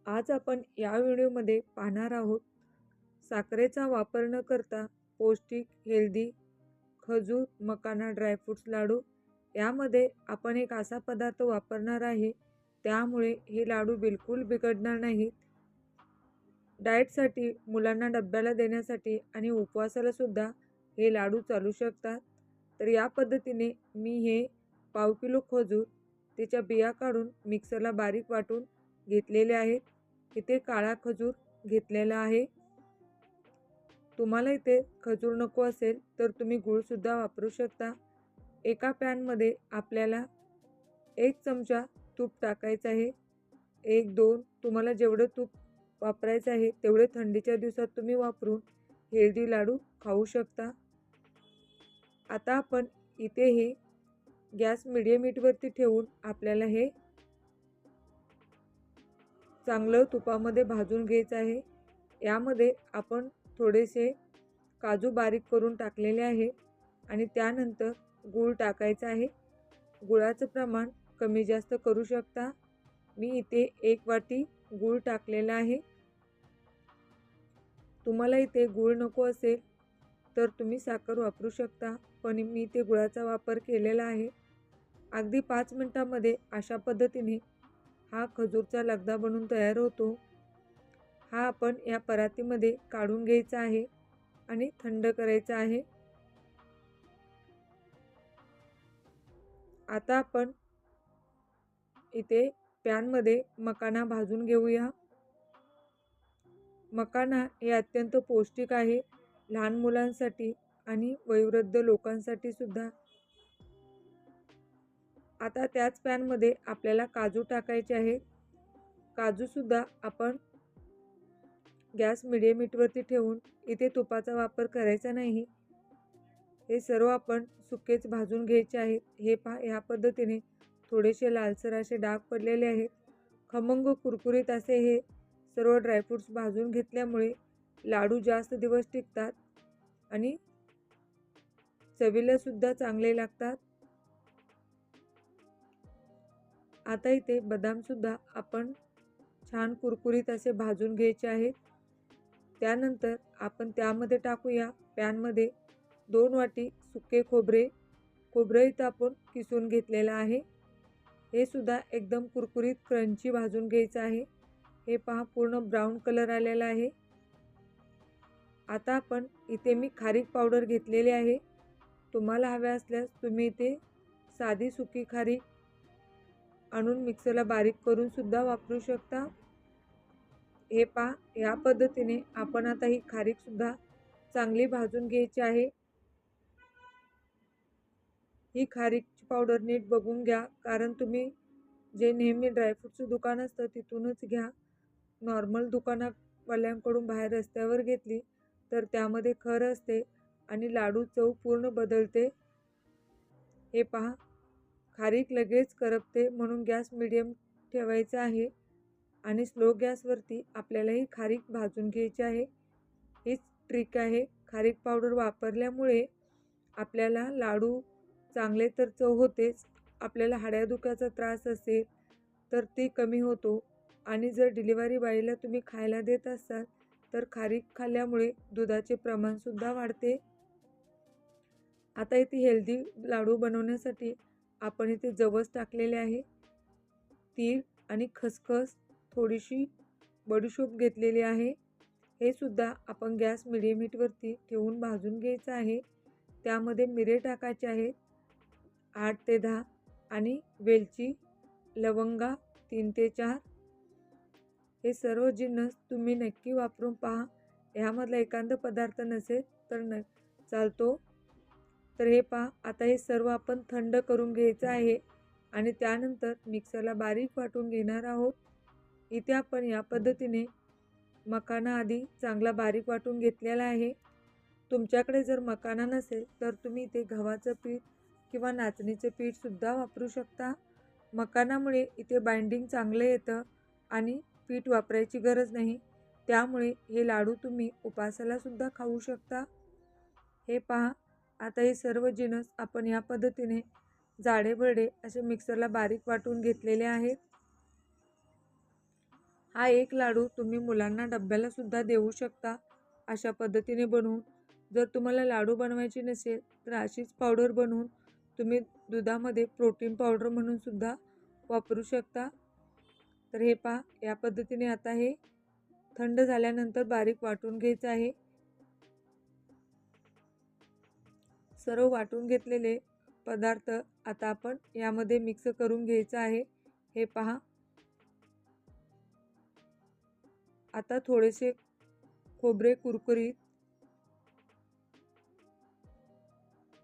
आज आपण या व्हिडिओमध्ये पाहणार आहोत साखरेचा वापर न करता पौष्टिक हेल्दी खजूर मकाना ड्रायफ्रुट्स लाडू। यामध्ये आपण एक असा पदार्थ वापरणार आहे त्यामुळे हे लाडू बिलकुल बिघडणार नाहीत। डाएटसाठी, मुलांना डब्याला देण्यासाठी आणि उपवासाला सुद्धा हे लाडू चालू शकतात। तर या पद्धतीने मी हे पाव किलो खजूर त्याच्या बिया काढून मिक्सरला बारीक वाटून घेतलेले आहेत। इथे काळा खजूर घेतलेला आहे। तुम्हाला इथे खजूर नको असेल तर तुम्ही गूळ सुद्धा वापरू शकता। एका पॅनमध्ये आपल्याला 1 चमचा तूप टाकायचं आहे। 1-2 तुम्हाला जेवढं तूप वापरायचं आहे तेवढे थंडीच्या दिवसात तुम्ही वापरून हेल्दी लाडू खाऊ शकता। आता आपण इथे हे गॅस मीडियम हीटवरती ठेवून आपल्याला हे चांगलं तुपामध्ये भाजून घ्यायचं आहे। यामध्ये आपण थोडेसे काजू बारीक करून टाकलेले आहे आणि त्यानंतर गूळ टाकायचा आहे। गुळाचं प्रमाण कमी जास्त करू शकता। मी इथे 1 वाटी गूळ टाकलेला आहे। तुम्हाला इथे गूळ नको असेल तर तुम्ही साखर वापरू शकता, पण मी इथे गुळाचा वापर केलेला आहे। अगदी 5 मिनिटांमध्ये अशा पद्धतीने हा खजूरचा लगदा बनून तयार होतो। हा आपण या परातीमध्ये काढून घ्यायचा आहे आणि थंड करायचा आहे। आता आपण इथे पॅनमध्ये मकाना भाजून घेऊया। मकाना हे अत्यंत पौष्टिक आहे, लहान मुलांसाठी आणि वयोवृद्ध लोकांसाठी सुद्धा। आता त्याच पॅनमध्ये आपल्याला काजू टाकायचे आहेत। काजू सुद्धा आपण गॅस मीडियम हीटवरती ठेवून इथे तुपाचा वापर करायचा नाही। हे सर्व आपण सुकेच भाजून घ्यायचे आहेत। हे पहा, या पद्धतीने थोडेसे लालसर असे डाग पडलेले आहेत। खमंग कुरकुरीत असे हे सर्व ड्रायफ्रुट्स भाजून घेतल्यामुळे लाडू जास्त दिवस टिकतात आणि चवीला सुद्धा चांगले लागतात। आता इथे बदाम सुद्धा आपण छान कुरकुरीत असे भाजून घ्यायचे आहेत। त्यानंतर आपण त्यामध्ये टाकूया पॅनमध्ये 2 वाटी सुके खोबरे। खोबरं इथं आपण किसून घेतलेलं आहे। हे सुद्धा एकदम कुरकुरीत क्रंची भाजून घ्यायचं आहे। हे पहा, पूर्ण ब्राऊन कलर आलेला आहे। आता आपण इथे मी खारीक पावडर घेतलेली आहे। तुम्हाला हवे असल्यास तुम्ही इथे साधी सुकी खारीक आणून मिक्सरला बारीक करून सुद्धा वापरू शकता। हे पहा, या पद्धतीने आपण आता ही खारीक सुद्धा चांगली भाजून घ्यायची आहे। ही खारीकची पावडर नीट बघून घ्या, कारण तुम्ही जे नेहमी ड्रायफ्रुटचं दुकान असतं तिथूनच घ्या। नॉर्मल दुकानावाल्यांकडून बाहेर रस्त्यावर घेतली तर त्यामध्ये खर असते आणि लाडू चव पूर्ण बदलते। हे पहा, खारीक लगेच करपते, म्हणून गॅस मीडियम ठेवायचा आहे आणि स्लो गॅसवरती आपल्याला ही खारीक भाजून घ्यायची आहे। हीच ट्रिक आहे। खारीक पावडर वापरल्यामुळे आपल्याला लाडू चांगले तर चव होतेच, आपल्याला हाड्यादुखाचा त्रास असेल तर ती कमी होतो आणि जर डिलिव्हरी बाईला तुम्ही खायला देत असाल तर खारीक खाल्ल्यामुळे दुधाचे प्रमाण सुद्धा वाढते। आता इथे हेल्दी लाडू बनवण्यासाठी आपण इथे जवस टाकलेले आहे, तीळ आणि खसखस, थोडीशी बडीशोप घेतलेली आहे। हे सुद्धा आपण गॅस मीडियम हीटवरती ठेवून भाजून घ्यायचं आहे। त्यामध्ये मिरे टाकायचे आहेत 8 ते 10 आणि वेलची, लवंगा 3 ते 4। हे सर्व जिन्नस तुम्ही नक्की वापरून पहा। ह्यामधला एखादा पदार्थ नसेल तर चालतो। तर हे पहा, आता हे सर्व आपण थंड करून घ्यायचं आहे आणि त्यानंतर मिक्सरला बारीक वाटून घेणार आहोत। इथे आपण या पद्धतीने मकाना आधी चांगला बारीक वाटून घेतलेला आहे। तुमच्याकडे जर मकाना नसेल तर तुम्ही इथे गव्हाचं पीठ किंवा नाचणीचं पीठ सुद्धा वापरू शकता। मकानामुळे इथे बाइंडिंग चांगलं येतं आणि पीठ वापरायची गरज नाही, त्यामुळे हे लाडू तुम्ही उपवासाला सुद्धा खाऊ शकता। हे पहा, आता हे सर्व जिन्नस आपण या पद्धतीने जाडे भरडे असे मिक्सरला बारीक वाटून घेतलेले आहेत। हा एक लाडू तुम्ही मुलांना डब्याला सुद्धा देऊ शकता अशा पद्धतीने बनवून. जर तुम्हाला लाडू बनवायची नसेल तर अशीच पावडर बनवून तुम्ही दुधामध्ये प्रोटीन पावडर म्हणून सुद्धा वापरू शकता. तर हे पहा, या पद्धतीने आता हे थंड झाल्यानंतर बारीक वाटून घ्यायचं आहे. सर्व वाटून घेतलेले पदार्थ आता आपण यामध्ये मिक्स करून घ्यायचं आहे. हे पहा, आता थोडेसे खोबरे कुरकुरीत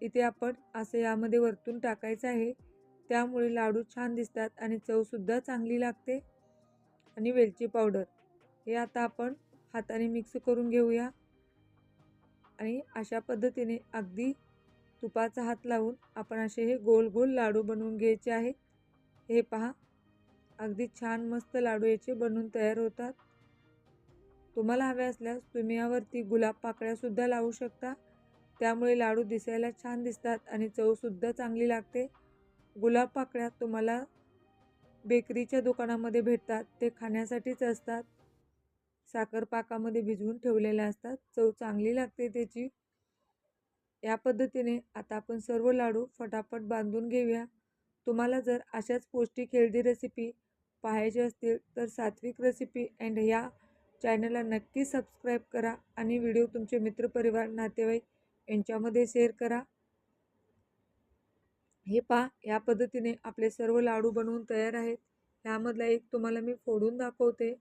इथे आपण असे यामध्ये वरतून टाकायचं आहे. त्यामुळे लाडू छान दिसतात आणि चवसुद्धा चांगली लागते. आणि वेलची पावडर हे आता आपण हाताने मिक्स करून घेऊया. आणि अशा पद्धतीने अगदी तुपाचा हात लावून आपण असे हे गोल गोल लाडू बनवून घ्यायचे आहेत. हे पहा, अगदी छान मस्त लाडू याचे बनवून तयार होतात. तुम्हाला हवे असल्यास तुम्ही यावरती गुलाब पाकळ्या सुद्धा लावू शकता. त्यामुळे लाडू दिसायला छान दिसतात आणि चवसुद्धा चांगली लागते. गुलाब पाकळ्या तुम्हाला बेकरीच्या दुकानामध्ये भेटतात. ते खाण्यासाठीच असतात. साखर पाकामध्ये भिजवून ठेवलेल्या असतात. चव चांगली लागते त्याची. या पद्धतीने आता आपण सर्व लाडू फटाफट बांधून घेऊया. तुम्हाला जर अशाच पौष्टिक हेल्दी रेसिपी पाहायचे असतील तर सात्विक रेसिपी अँड या चॅनलला नक्की सबस्क्राईब करा आणि व्हिडिओ तुमचे मित्रपरिवार नातेवाईक यांच्यामध्ये शेअर करा. हे पहा, या पद्धतीने आपले सर्व लाडू बनवून तयार आहेत. यामधला एक तुम्हाला मी फोडून दाखवते.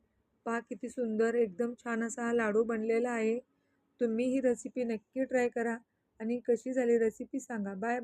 पहा किती सुंदर एकदम छान असा हा लाडू बनलेला आहे. तुम्ही ही रेसिपी नक्की ट्राय करा आणि कशी झाली रेसिपी सांगा. Bye bye.